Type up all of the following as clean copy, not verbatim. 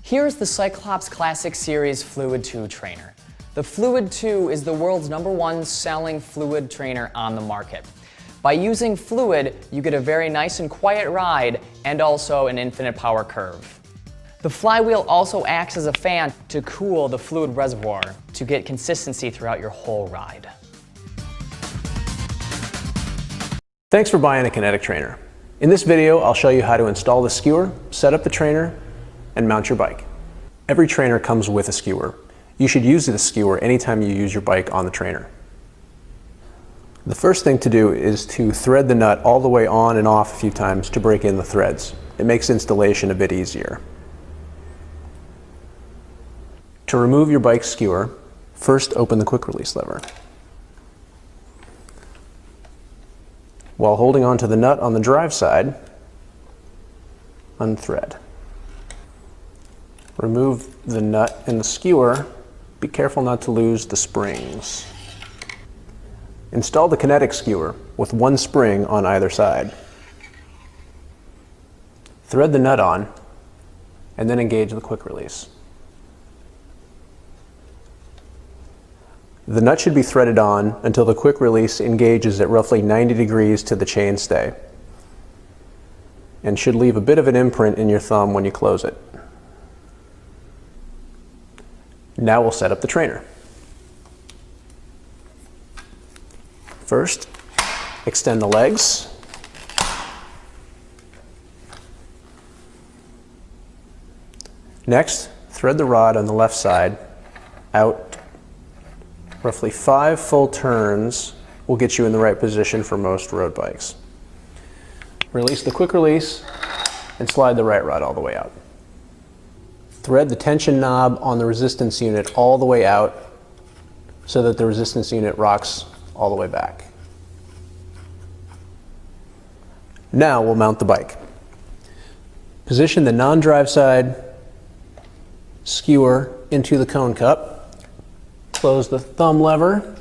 Here's the CycleOps Classic Series Fluid 2 trainer. The Fluid 2 is the world's #1 selling fluid trainer on the market. By using fluid, you get a very nice and quiet ride and also an infinite power curve. The flywheel also acts as a fan to cool the fluid reservoir to get consistency throughout your whole ride. Thanks for buying a Kinetic trainer. In this video, I'll show you how to install the skewer, set up the trainer, and mount your bike. Every trainer comes with a skewer. You should use the skewer anytime you use your bike on the trainer. The first thing to do is to thread the nut all the way on and off a few times to break in the threads. It makes installation a bit easier. To remove your bike skewer, first open the quick release lever. While holding onto the nut on the drive side, unthread. Remove the nut and the skewer. Be careful not to lose the springs. Install the Kinetic skewer with one spring on either side. Thread the nut on and then engage the quick release. The nut should be threaded on until the quick release engages at roughly 90 degrees to the chainstay and should leave a bit of an imprint in your thumb when you close it. Now we'll set up the trainer. First, extend the legs. Next, thread the rod on the left side out. Roughly 5 full turns will get you in the right position for most road bikes. Release the quick release and slide the right rod all the way out. Thread the tension knob on the resistance unit all the way out so that the resistance unit rocks all the way back. Now we'll mount the bike. Position the non-drive side skewer into the cone cup. Close the thumb lever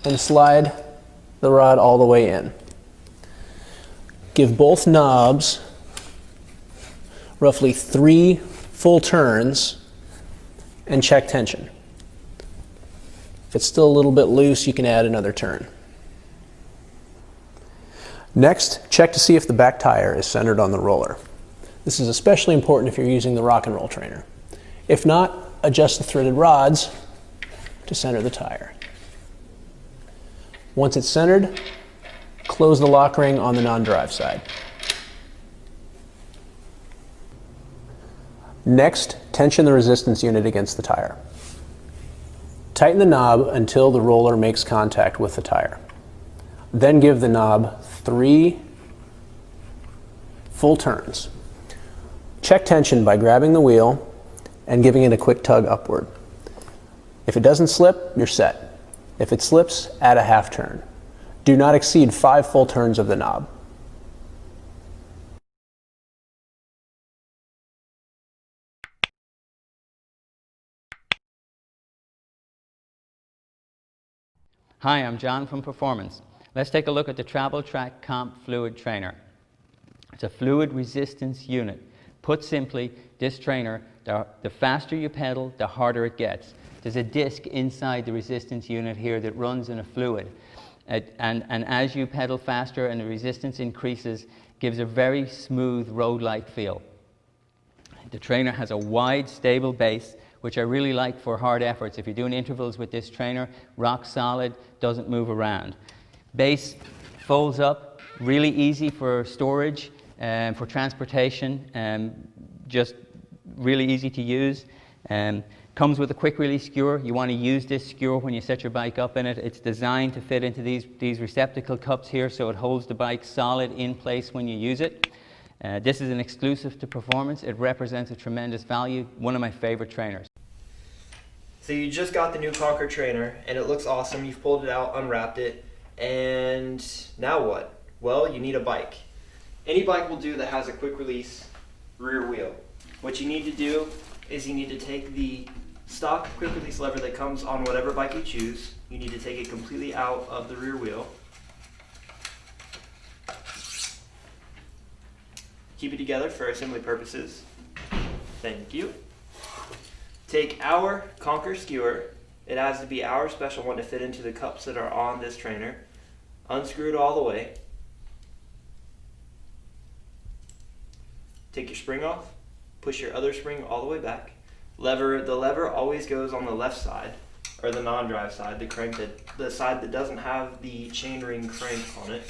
and slide the rod all the way in. Give both knobs roughly 3 full turns and check tension. If it's still a little bit loose, you can add another turn. Next, check to see if the back tire is centered on the roller. This is especially important if you're using the rock and roll trainer. If not, adjust the threaded rods to center the tire. Once it's centered, close the lock ring on the non-drive side. Next, tension the resistance unit against the tire. Tighten the knob until the roller makes contact with the tire. Then give the knob 3 full turns. Check tension by grabbing the wheel and giving it a quick tug upward. If it doesn't slip, you're set. If it slips, add a half turn. Do not exceed 5 full turns of the knob. Hi, I'm John from Performance. Let's take a look at the Trac Comp Fluid Trainer. It's a fluid resistance unit. Put simply, this trainer, the faster you pedal, the harder it gets. There's a disc inside the resistance unit here that runs in a fluid. And as you pedal faster and the resistance increases, gives a very smooth road-like feel. The trainer has a wide, stable base, which I really like for hard efforts. If you're doing intervals with this trainer, rock solid, doesn't move around. Base folds up, really easy for storage, for transportation, just really easy to use. Comes with a quick release skewer. You want to use this skewer when you set your bike up in it. It's designed to fit into these receptacle cups here, so it holds the bike solid in place when you use it. This is an exclusive to Performance. It represents a tremendous value, one of my favorite trainers. So you just got the new Conquer trainer and it looks awesome. You've pulled it out, unwrapped it, and now what? Well, you need a bike. Any bike will do that has a quick release rear wheel. What you need to do is you need to take the stock quick release lever that comes on whatever bike you choose. You need to take it completely out of the rear wheel. Keep it together for assembly purposes. Thank you. Take our Conquer skewer. It has to be our special one to fit into the cups that are on this trainer. Unscrew it all the way. Take your spring off. Push your other spring all the way back. The lever always goes on the left side, or the non-drive side, the side that doesn't have the chainring crank on it.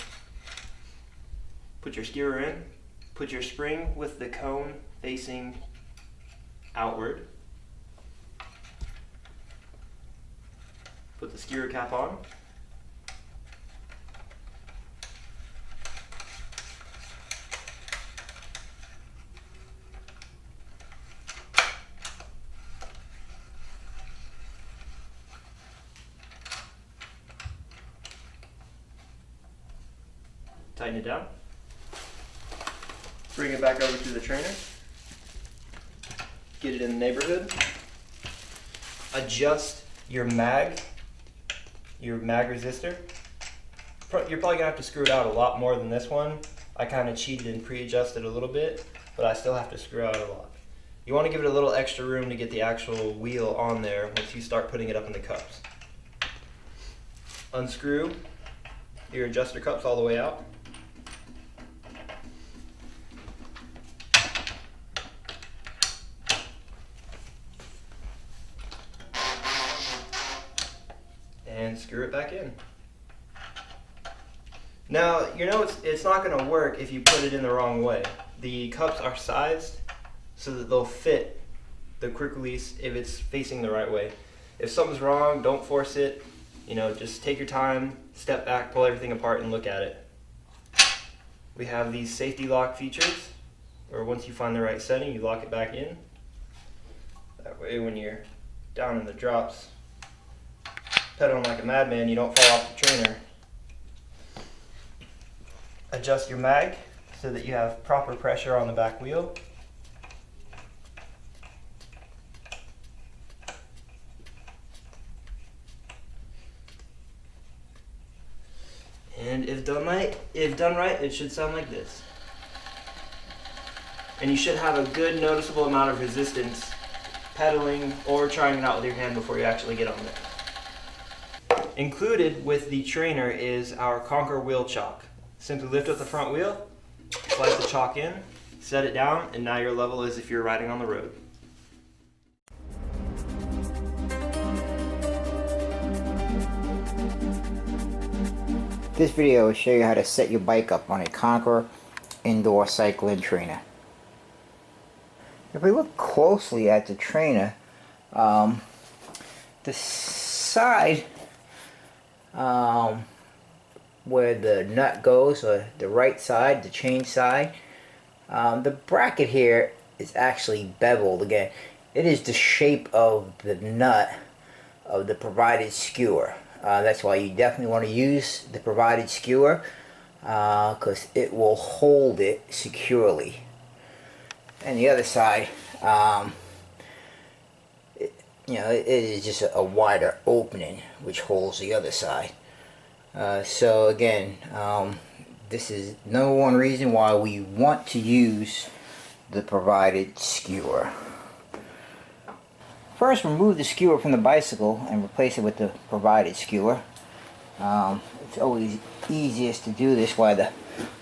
Put your skewer in. Put your spring with the cone facing outward. Put the skewer cap on. Tighten it down. Bring it back over to the trainer. Get it in the neighborhood. Adjust your mag resistor. You're probably gonna have to screw it out a lot more than this one. I kind of cheated and pre-adjusted a little bit, but I still have to screw out a lot. You want to give it a little extra room to get the actual wheel on there once you start putting it up in the cups. Unscrew your adjuster cups all the way out. And screw it back in. Now, you know it's not going to work if you put it in the wrong way. The cups are sized so that they'll fit the quick release if it's facing the right way. If something's wrong, don't force it. You know, just take your time, step back, pull everything apart and look at it. We have these safety lock features, where once you find the right setting, you lock it back in. That way when you're down in the drops, pedaling like a madman, you don't fall off the trainer. Adjust your mag so that you have proper pressure on the back wheel. And if done right, it should sound like this. And you should have a good noticeable amount of resistance pedaling or trying it out with your hand before you actually get on there. Included with the trainer is our Conquer wheel chock. Simply lift up the front wheel, slide the chock in, set it down, and now you're level as if you're riding on the road. This video will show you how to set your bike up on a Conquer indoor cycling trainer. If we look closely at the trainer, the side where the nut goes, or the right side, the chain side, the bracket here is actually beveled. Again, it is the shape of the nut of the provided skewer. That's why you definitely want to use the provided skewer, because it will hold it securely. And the other side, it is just a wider opening which holds the other side. So again, this is number one reason why we want to use the provided skewer. First, remove the skewer from the bicycle and replace it with the provided skewer. It's always easiest to do this while the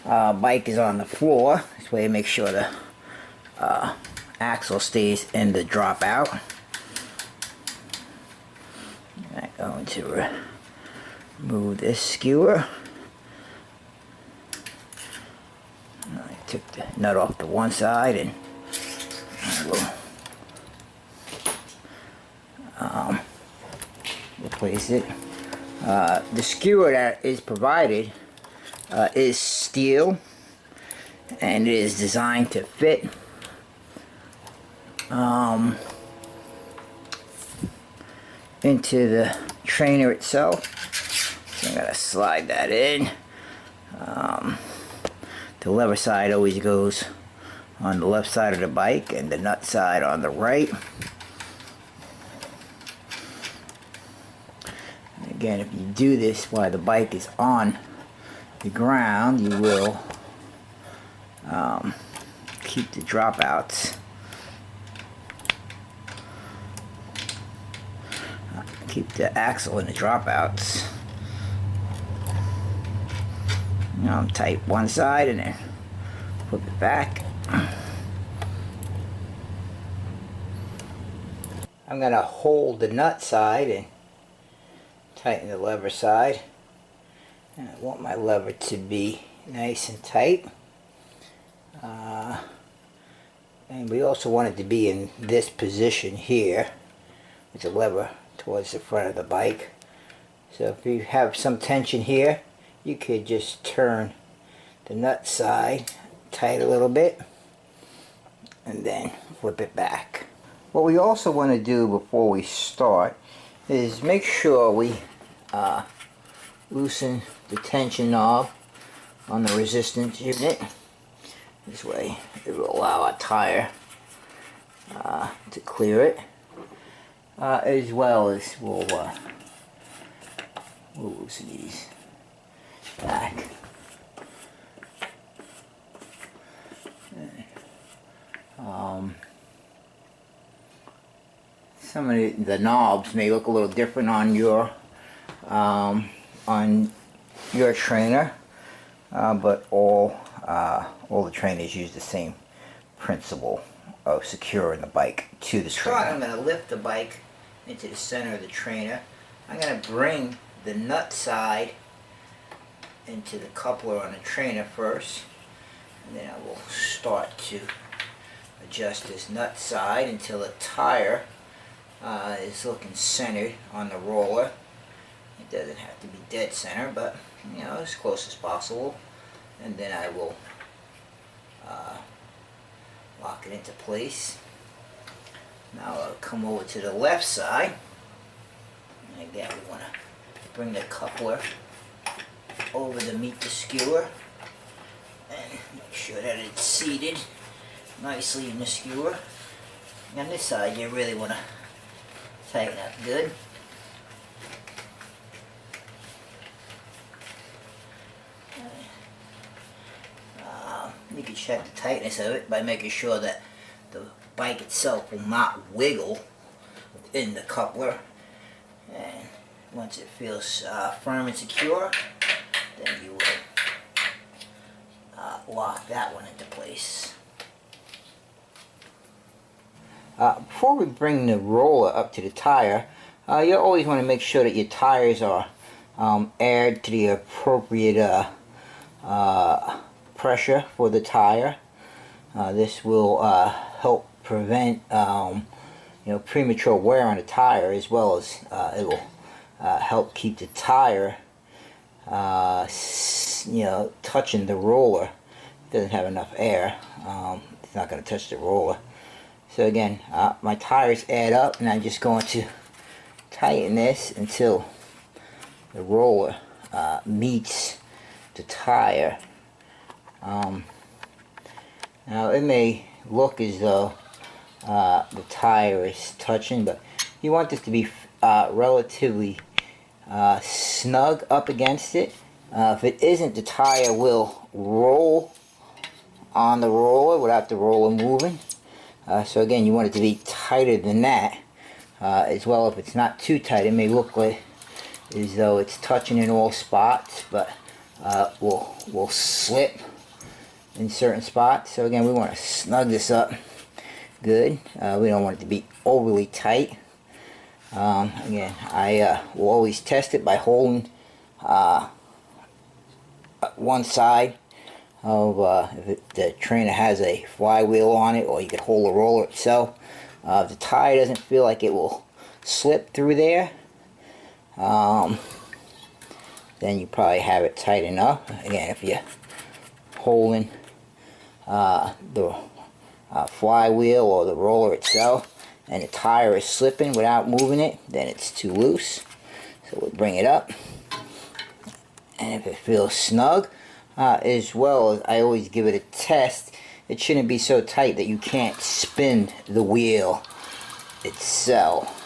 bike is on the floor. This way, make sure the axle stays in the dropout. I'm going to remove this skewer. I took the nut off the one side and I will replace it. The skewer that is provided is steel, and it is designed to fit into the trainer itself. So I'm gonna slide that in. The lever side always goes on the left side of the bike and the nut side on the right. Again, if you do this while the bike is on the ground, you will keep the dropouts keep the axle in the dropouts. Now tight one side and then flip it back. I'm going to hold the nut side and tighten the lever side. And I want my lever to be nice and tight. And we also want it to be in this position here with the lever towards the front of the bike. So if you have some tension here, you could just turn the nut side tight a little bit and then flip it back. What we also want to do before we start is make sure we loosen the tension knob on the resistance unit. This way it will allow our tire to clear it, as well as we'll loosen these back. Some of the knobs may look a little different on your trainer, but all the trainers use the same principle of securing the bike to the trainer. I'm going to lift the bike into the center of the trainer. I'm going to bring the nut side into the coupler on the trainer first, and then I will start to adjust this nut side until the tire is looking centered on the roller. It doesn't have to be dead center, but you know, as close as possible. And then I will lock it into place. Now I'll come over to the left side, and again we want to bring the coupler over to meet the skewer and make sure that it's seated nicely in the skewer. And on this side you really want to tighten up good. You can check the tightness of it by making sure that the bike itself will not wiggle within the coupler. And once it feels firm and secure, then you will lock that one into place. Before we bring the roller up to the tire, you always want to make sure that your tires are aired to the appropriate pressure for the tire. This will help prevent premature wear on the tire, as well as it will help keep the tire touching the roller. It doesn't have enough air. It's not going to touch the roller. So again, my tires add up, and I'm just going to tighten this until the roller meets the tire. Now it may look as though the tire is touching, but you want this to be relatively snug up against it. If it isn't, the tire will roll on the roller without the roller moving. So again, you want it to be tighter than that. As well, if it's not too tight, it may look like as though it's touching in all spots, but will slip in certain spots. So again, we want to snug this up good. We don't want it to be overly tight. Again, I will always test it by holding one side of if the trainer has a flywheel on it, or you could hold the roller itself. If the tire doesn't feel like it will slip through there, then you probably have it tight enough. Again, if you're holding the flywheel or the roller itself and the tire is slipping without moving it, then it's too loose. So we'll bring it up, and if it feels snug, as well as I always give it a test, it shouldn't be so tight that you can't spin the wheel itself.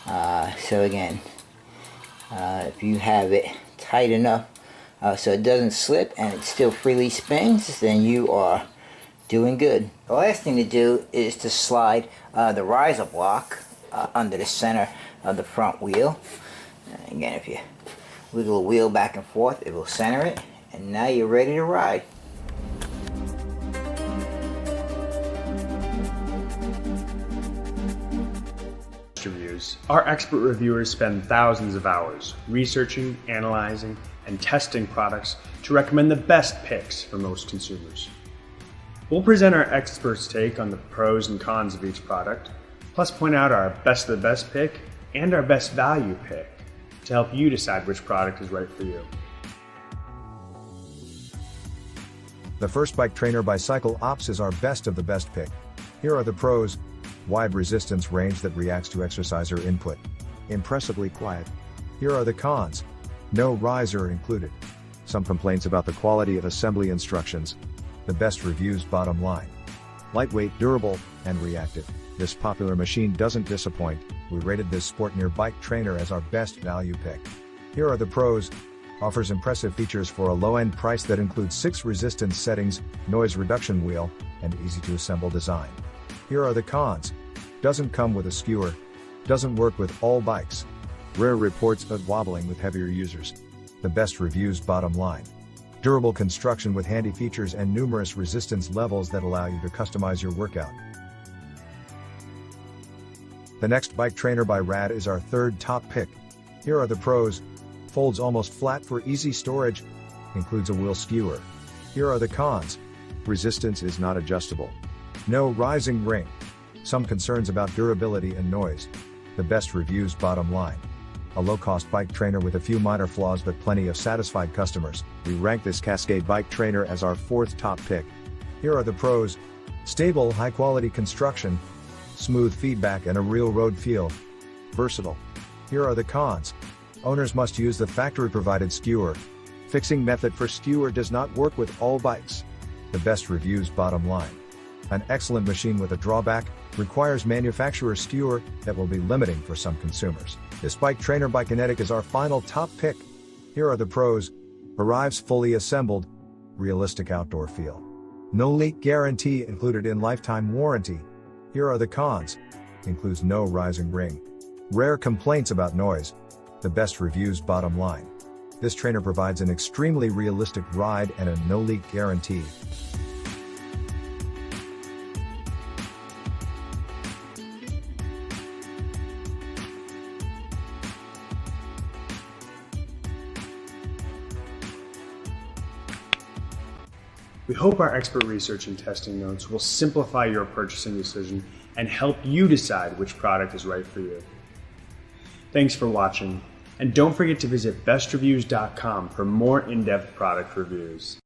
So again, if you have it tight enough so it doesn't slip and it still freely spins, then you are doing good. The last thing to do is to slide the riser block under the center of the front wheel. And again, if you wiggle the wheel back and forth, it will center it, and now you're ready to ride. Reviews. Our expert reviewers spend thousands of hours researching, analyzing, and testing products to recommend the best picks for most consumers. We'll present our experts' take on the pros and cons of each product, plus point out our best of the best pick and our best value pick to help you decide which product is right for you. The first bike trainer by CycleOps is our best of the best pick. Here are the pros. Wide resistance range that reacts to exerciser input. Impressively quiet. Here are the cons. No riser included. Some complaints about the quality of assembly instructions. The best reviews bottom line. Lightweight, durable, and reactive. This popular machine doesn't disappoint. We rated this Sportneer bike trainer as our best value pick. Here are the pros. Offers impressive features for a low-end price that includes 6 resistance settings, noise reduction wheel, and easy-to-assemble design. Here are the cons. Doesn't come with a skewer. Doesn't work with all bikes. Rare reports of wobbling with heavier users. The best reviews bottom line. Durable construction with handy features and numerous resistance levels that allow you to customize your workout. The next bike trainer by Rad is our third top pick. Here are the pros. Folds almost flat for easy storage. Includes a wheel skewer. Here are the cons. Resistance is not adjustable. No rising ring. Some concerns about durability and noise. The best reviews bottom line. A low-cost bike trainer with a few minor flaws but plenty of satisfied customers. We rank this Cascade bike trainer as our 4th top pick. Here are the pros. Stable, high-quality construction. Smooth feedback and a real road feel. Versatile. Here are the cons. Owners must use the factory-provided skewer. Fixing method for skewer does not work with all bikes. The best reviews bottom line. An excellent machine with a drawback, requires manufacturer skewer that will be limiting for some consumers. This bike trainer by Kinetic is our final top pick. Here are the pros. Arrives fully assembled. Realistic outdoor feel. No leak guarantee included in lifetime warranty. Here are the cons. Includes no rising ring. Rare complaints about noise. The best reviews bottom line. This trainer provides an extremely realistic ride and a no leak guarantee. We hope our expert research and testing notes will simplify your purchasing decision and help you decide which product is right for you. Thanks for watching, and don't forget to visit bestreviews.com for more in-depth product reviews.